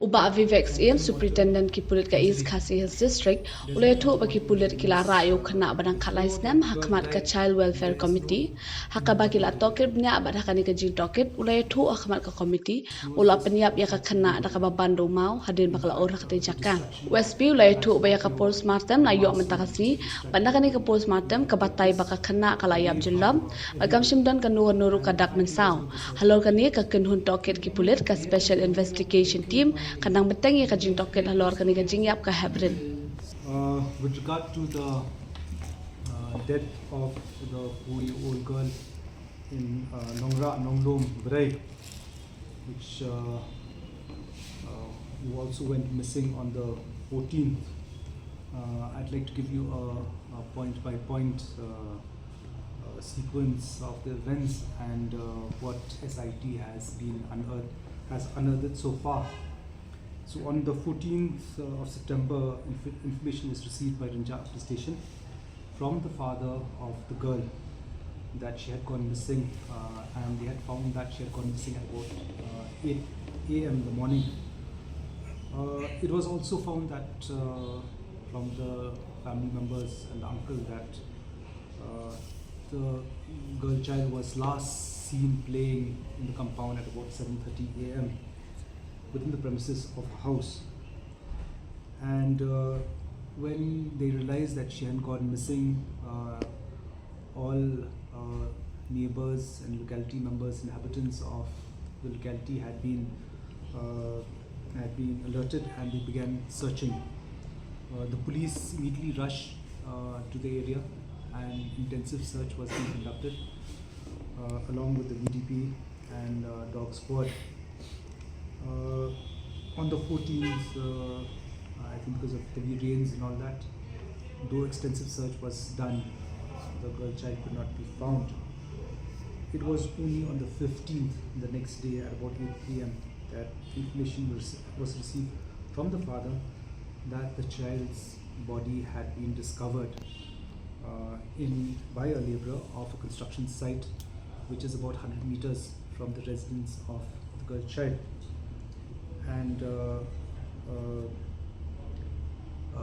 Uba Vivex AM Superintendent ki pulit ka East Khasi Hills District ulai thu ba ki pulit ki la rayo khna badang khalai snem khmat ka Child Welfare Committee hakaba ki la tokit nya ba hakani ka jing tokit ulai thu khmat ka committee ula pyniap ya ka khna da ka bando mau hadin bakla or ka jakan West B ulai thu ba ya ka postmortem na yo mentakasi bandakani ka postmortem ka batai ba ka khna kala yap jilam agam shimdan ka nuru ka dak mensau halor ka ni ka kinhun tokit ki pulit ka special investigation team kanang beteng ya kajing toket halor kani kajing yap ka habrin. With regard to the death of the 4-year-old girl in Nonglom, Brai, which who also went missing on the 14th, I'd like to give you a point-by-point sequence of the events and what SIT has unearthed so far. So on the 14th of September, information was received by Ranjha police station from the father of the girl that she had gone missing, and they had found that she had gone missing at about 8 a.m. in the morning. It was also found that from the family members and the uncle that the girl child was last seen playing in the compound at about 7:30 a.m. within the premises of a house. And when they realized that she had gone missing, all neighbors and locality members, inhabitants of the locality had been alerted, and they began searching. The police immediately rushed to the area, and intensive search was being conducted along with the VDP and dog squad. On the 14th, I think because of heavy rains and all that, though extensive search was done, the girl child could not be found. It was only on the 15th, the next day at about 8 p.m. that information was received from the father that the child's body had been discovered by a labourer of a construction site which is about 100 meters from the residence of the girl child. And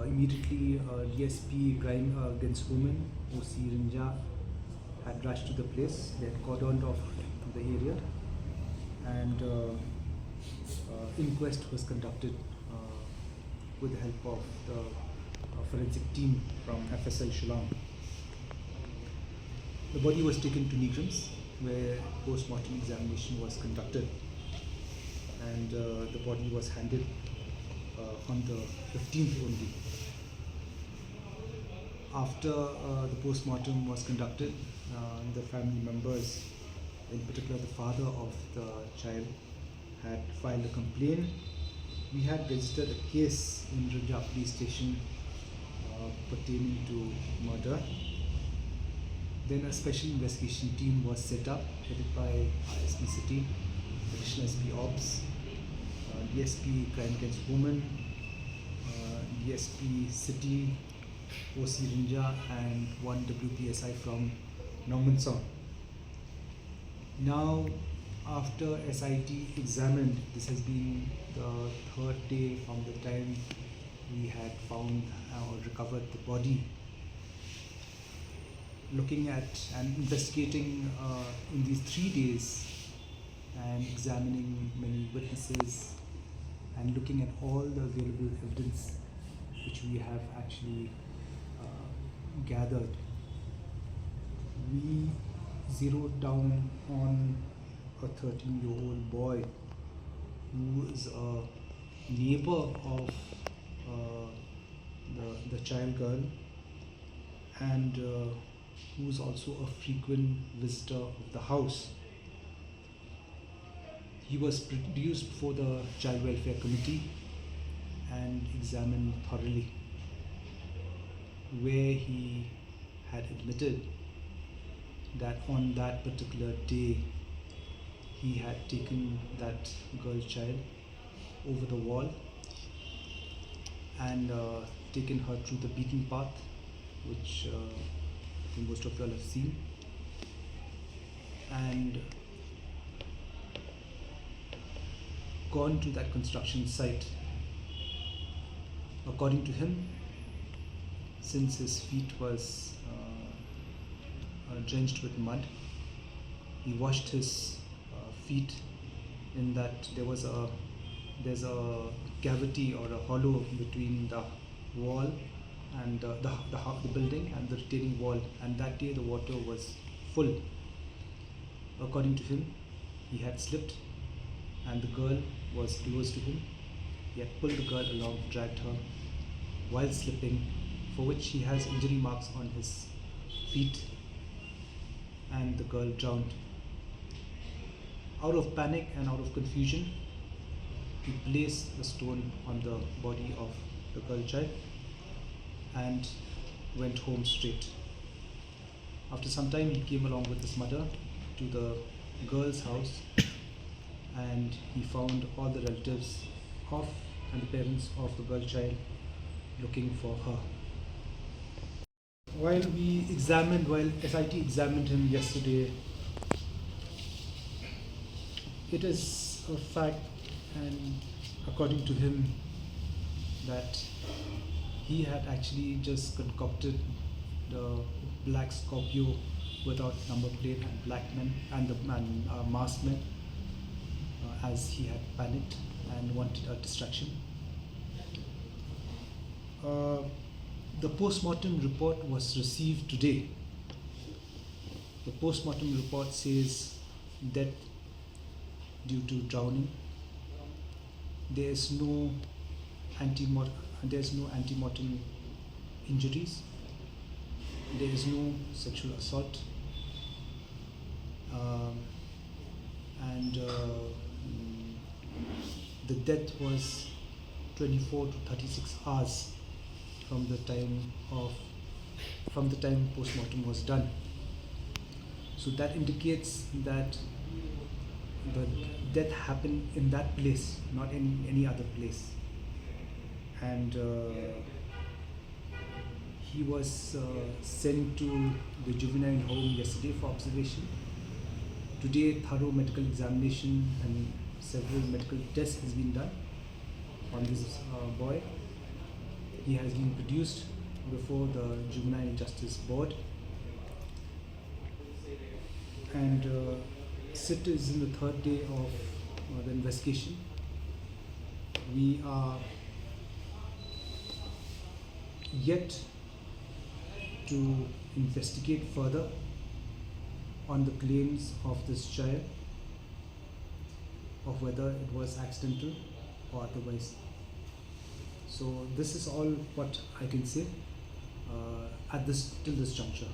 immediately DSP Crime Against Women, OC Ranjha, had rushed to the place. They had cordoned off the area, and inquest was conducted with the help of the forensic team from FSL Shillong. The body was taken to Negrams, where postmortem examination was conducted, and the body was handed on the 15th only. After the postmortem was conducted, the family members, in particular the father of the child, had filed a complaint. We had registered a case in Ranjha police station pertaining to murder. Then a special investigation team was set up, headed by ISP City, Additional SP Ops, DSP Crime Against Women, DSP City, OC Ranjha, and one WPSI from Nongmansong. Now, after SIT examined, this has been the third day from the time we had found or recovered the body. Looking at and investigating in these 3 days and examining many witnesses and looking at all the available evidence which we have actually gathered, we zeroed down on a 13-year-old boy who is a neighbor of the child girl, and who is also a frequent visitor of the house. He was produced before the Child Welfare Committee and examined thoroughly, where he had admitted that on that particular day he had taken that girl child over the wall and taken her through the beaten path, which I think most of you all have seen, and gone to that construction site. According to him, since his feet was drenched with mud, he washed his feet in that there's a cavity or a hollow between the wall and the building and the retaining wall, and that day the water was full. According to him, he had slipped and the girl was close to him. He had pulled the girl along, dragged her while slipping, for which he has injury marks on his feet, and the girl drowned. Out of panic and out of confusion, he placed a stone on the body of the girl child and went home straight. After some time, he came along with his mother to the girl's house, and he found all the relatives of and the parents of the girl child looking for her. While SIT examined him yesterday, it is a fact, and according to him, that he had actually just concocted the black Scorpio without number plate and black men and the masked men, as he had panicked and wanted a distraction. The postmortem report was received today. The postmortem report says death due to drowning. There is no antemortem injuries. There is no sexual assault, and the death was 24 to 36 hours from the time postmortem was done. So that indicates that the death happened in that place, not in any other place. And he was sent to the juvenile home yesterday for observation. Today, thorough medical examination and several medical tests has been done on this boy. He has been produced before the Juvenile Justice Board, and SIT is in the third day of the investigation. We are yet to investigate further on the claims of this child, of whether it was accidental or otherwise. So this is all what I can say till this juncture.